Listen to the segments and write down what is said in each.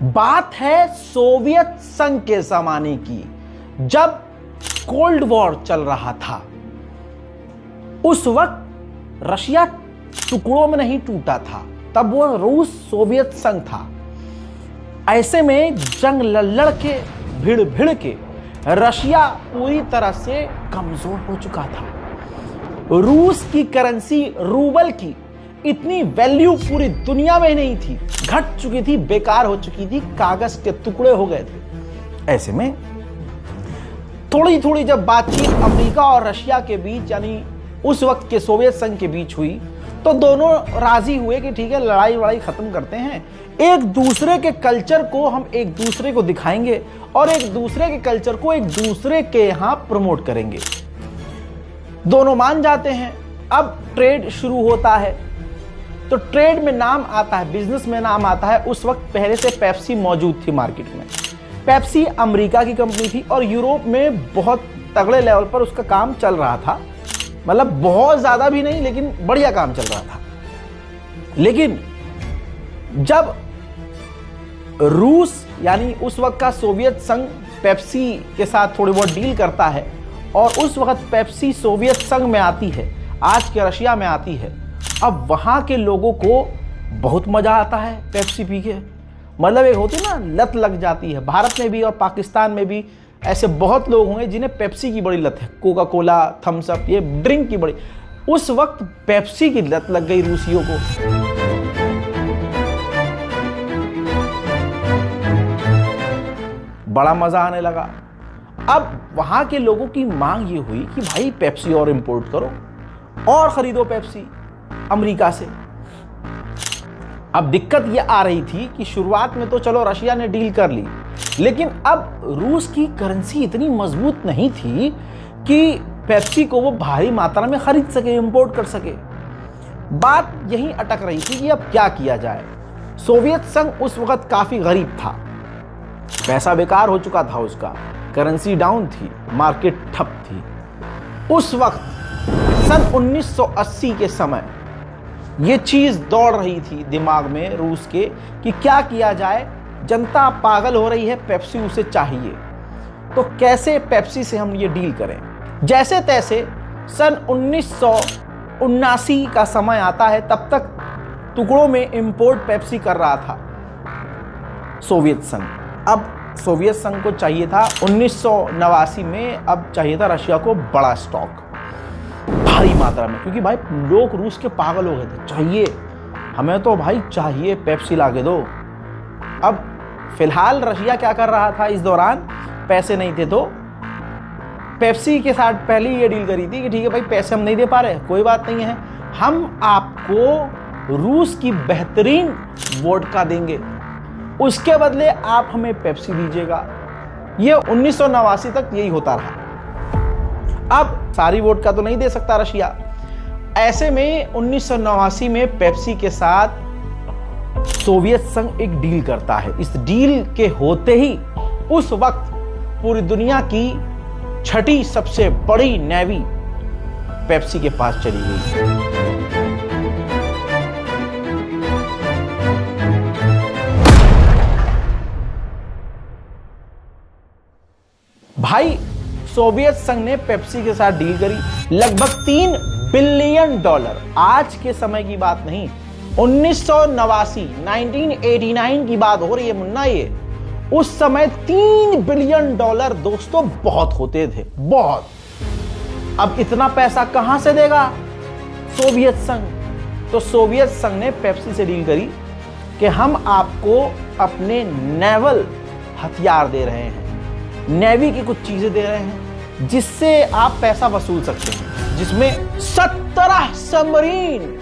बात है सोवियत संघ के जमाने की, जब कोल्ड वॉर चल रहा था। उस वक्त रशिया टुकड़ों में नहीं टूटा था, तब वो रूस सोवियत संघ था। ऐसे में जंग लड़ के भिड़ भिड़ के रशिया पूरी तरह से कमजोर हो चुका था। रूस की करेंसी रूबल की इतनी वैल्यू पूरी दुनिया में नहीं थी, घट चुकी थी, बेकार हो चुकी थी, कागज के टुकड़े हो गए थे। ऐसे में थोड़ी थोड़ी जब बातचीत अमेरिका और रशिया के बीच, यानी उस वक्त के सोवियत संघ के बीच हुई, तो दोनों राजी हुए कि ठीक है, लड़ाई वड़ाई खत्म करते हैं, एक दूसरे के कल्चर को हम एक दूसरे को दिखाएंगे और एक दूसरे के कल्चर को एक दूसरे के यहां प्रमोट करेंगे। दोनों मान जाते हैं। अब ट्रेड शुरू होता है, तो ट्रेड में नाम आता है, बिजनेस में नाम आता है। उस वक्त पहले से पेप्सी मौजूद थी मार्केट में। पेप्सी अमेरिका की कंपनी थी और यूरोप में बहुत तगड़े लेवल पर उसका काम चल रहा था, मतलब बहुत ज्यादा भी नहीं, लेकिन बढ़िया काम चल रहा था। लेकिन जब रूस यानी उस वक्त का सोवियत संघ पेप्सी के साथ थोड़ी बहुत डील करता है और उस वक्त पेप्सी सोवियत संघ में आती है, आज के रशिया में आती है, अब वहां के लोगों को बहुत मजा आता है पेप्सी पी के। मतलब एक होती ना, लत लग जाती है। भारत में भी और पाकिस्तान में भी ऐसे बहुत लोग होंगे जिन्हें पेप्सी की बड़ी लत है, कोका कोला, थम्स अप, ये ड्रिंक की बड़ी। उस वक्त पेप्सी की लत लग गई रूसियों को। बड़ा मजा आने लगा। अब वहां के लोगों की मांग ये हुई कि भाई पेप्सी और इंपोर्ट करो और खरीदो पेप्सी अमेरिका से। अब दिक्कत ये आ रही थी कि शुरुआत में तो चलो रशिया ने डील कर ली, लेकिन अब रूस की करेंसी इतनी मजबूत नहीं थी कि पेप्सी को वो भारी मात्रा में खरीद सके, इंपोर्ट कर सके। बात यहीं अटक रही थी कि अब क्या किया जाए। सोवियत संघ उस वक्त काफी गरीब था, पैसा बेकार हो चुका था उसका, करेंसी डाउन थी, मार्केट ठप थी। उस वक्त सन 1980 के समय ये चीज दौड़ रही थी दिमाग में रूस के कि क्या किया जाए, जनता पागल हो रही है, पेप्सी उसे चाहिए, तो कैसे पेप्सी से हम ये डील करें। जैसे तैसे सन 1979 का समय आता है, तब तक टुकड़ों में इंपोर्ट पेप्सी कर रहा था सोवियत संघ। अब सोवियत संघ को चाहिए था 1989 में, अब चाहिए था रशिया को बड़ा स्टॉक भारी मात्रा में, क्योंकि भाई लोग रूस के पागल हो गए थे, चाहिए हमें तो भाई चाहिए, पेप्सी लाके दो। अब फिलहाल रशिया क्या कर रहा था इस दौरान, पैसे नहीं थे, तो पेप्सी के साथ पहले ये डील करी थी कि ठीक है भाई, पैसे हम नहीं दे पा रहे, कोई बात नहीं है, हम आपको रूस की बेहतरीन वोडका देंगे, उसके बदले आप हमें पेप्सी दीजिएगा। ये 1989 तक यही होता रहा। अब सारी वोडका तो नहीं दे सकता रशिया। ऐसे में 1989 में पेप्सी के साथ सोवियत संघ एक डील करता है। इस डील के होते ही उस वक्त पूरी दुनिया की छठी सबसे बड़ी नेवी पेप्सी के पास चली गई। भाई सोवियत संघ ने पेप्सी के साथ डील करी, लगभग $3 बिलियन। आज के समय की बात नहीं, 1989 की बात हो रही है मुन्ना। ये उस समय $3 बिलियन दोस्तों बहुत होते थे, बहुत। अब इतना पैसा कहां से देगा सोवियत संघ? तो सोवियत संघ ने पेप्सी से डील करी कि हम आपको अपने नेवल हथियार दे रहे हैं, नेवी की कुछ चीजें दे रहे हैं जिससे आप पैसा वसूल सकते हैं, जिसमें 17 सबमरीन,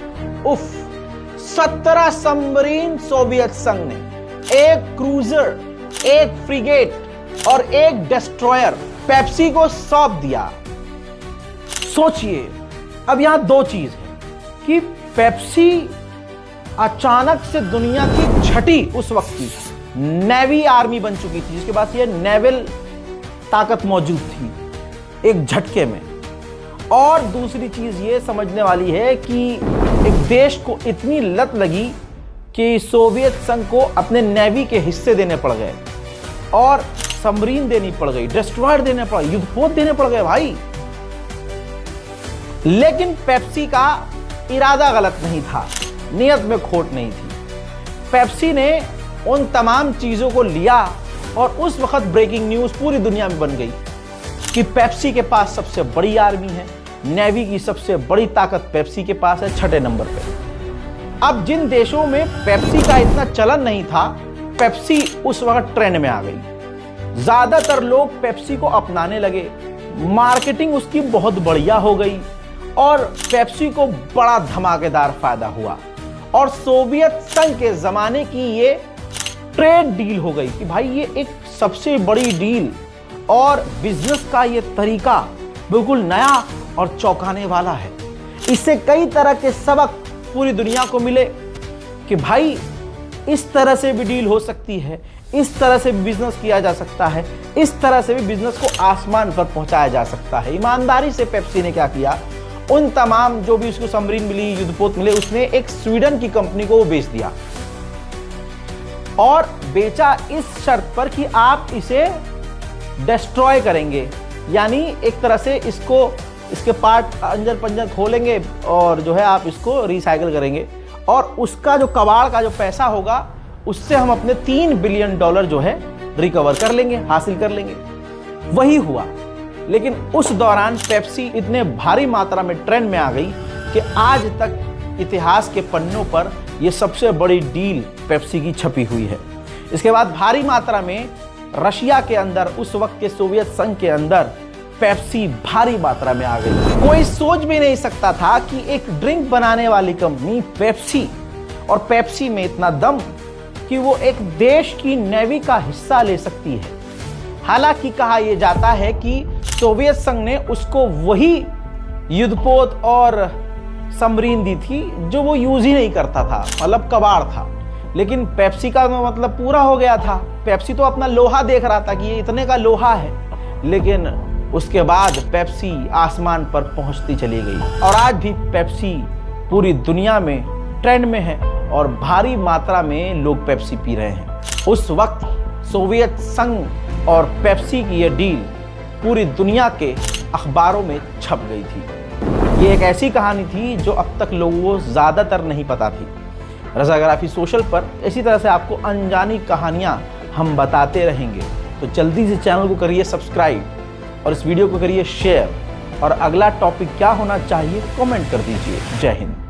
17 सबमरीन सोवियत संघ ने, एक क्रूजर, एक फ्रिगेट और एक डिस्ट्रॉयर पेप्सी को सौंप दिया। सोचिए, अब यहां दो चीज है कि पेप्सी अचानक से दुनिया की छठी उस वक्त की नेवी आर्मी बन चुकी थी, जिसके पास ये नेवल ताकत मौजूद थी एक झटके में। और दूसरी चीज ये समझने वाली है कि एक देश को इतनी लत लगी कि सोवियत संघ को अपने नेवी के हिस्से देने पड़ गए और सबमरीन देनी पड़ गई, डिस्ट्रॉयर देने पड़ गए, युद्धपोत देने पड़ गए भाई। लेकिन पेप्सी का इरादा गलत नहीं था, नियत में खोट नहीं थी। पेप्सी ने उन तमाम चीजों को लिया और उस वक्त ब्रेकिंग न्यूज पूरी दुनिया में बन गई कि पेप्सी के पास सबसे बड़ी आर्मी है, नेवी की सबसे बड़ी ताकत पेप्सी के पास है, 6ठे नंबर पे। अब जिन देशों में पेप्सी का इतना चलन नहीं था, पेप्सी उस वक्त ट्रेंड में आ गई। ज्यादातर लोग पेप्सी को अपनाने लगे, मार्केटिंग उसकी बहुत बढ़िया हो गई और पेप्सी को बड़ा धमाकेदार फायदा हुआ। और सोवियत संघ के जमाने की ये ट्रेड डील हो गई कि भाई ये एक सबसे बड़ी डील और बिजनेस का ये तरीका बिल्कुल नया और चौंकाने वाला है। इससे कई तरह के सबक पूरी दुनिया को मिले कि भाई इस तरह से भी डील हो सकती है, इस तरह से भी बिजनेस किया जा सकता है, इस तरह से भी बिजनेस को आसमान पर पहुंचाया जा सकता है। ईमानदारी से पेप्सी ने क्या किया, उन तमाम जो भी उसको सबमरीन मिली, युद्धपोत मिले, उसने एक स्वीडन की कंपनी को वो बेच दिया और बेचा इस शर्त पर कि आप इसे डिस्ट्रॉय करेंगे, यानी एक तरह से इसके पार्ट अंजर पंजर खोलेंगे और जो है आप इसको रिसाइकिल करेंगे और उसका जो कबाड़ का जो पैसा होगा उससे हम अपने $3 बिलियन जो है रिकवर कर लेंगे, हासिल कर लेंगे। वही हुआ। लेकिन उस दौरान पेप्सी इतने भारी मात्रा में ट्रेंड में आ गई कि आज तक इतिहास के पन्नों पर यह सबसे बड़ी डील पेप्सी की छपी हुई है। इसके बाद भारी मात्रा में रशिया के अंदर, उस वक्त के सोवियत संघ के अंदर पेप्सी भारी मात्रा में आ गई। कोई सोच भी नहीं सकता था कि एक ड्रिंक बनाने वाली कंपनी पेप्सी, और पेप्सी में इतना दम कि वो एक देश की नेवी का हिस्सा ले सकती है। हालांकि कहा यह जाता है कि सोवियत संघ ने उसको वही युद्धपोत और सबमरीन दी थी जो वो यूज ही नहीं करता था, मतलब कबाड़ था। लेकिन पेप्सी का मतलब पूरा हो गया था। पेप्सी तो अपना लोहा देख रहा था कि ये इतने का लोहा है, लेकिन उसके बाद पेप्सी आसमान पर पहुंचती चली गई और आज भी पेप्सी पूरी दुनिया में ट्रेंड में है और भारी मात्रा में लोग पेप्सी पी रहे हैं। उस वक्त सोवियत संघ और पेप्सी की यह डील पूरी दुनिया के अखबारों में छप गई थी। ये एक ऐसी कहानी थी जो अब तक लोगों को ज़्यादातर नहीं पता थी। रज़ाग्राफी सोशल पर इसी तरह से आपको अनजानी कहानियाँ हम बताते रहेंगे, तो जल्दी से चैनल को करिए सब्सक्राइब और इस वीडियो को करिए शेयर। और अगला टॉपिक क्या होना चाहिए कमेंट कर दीजिए। जय हिंद।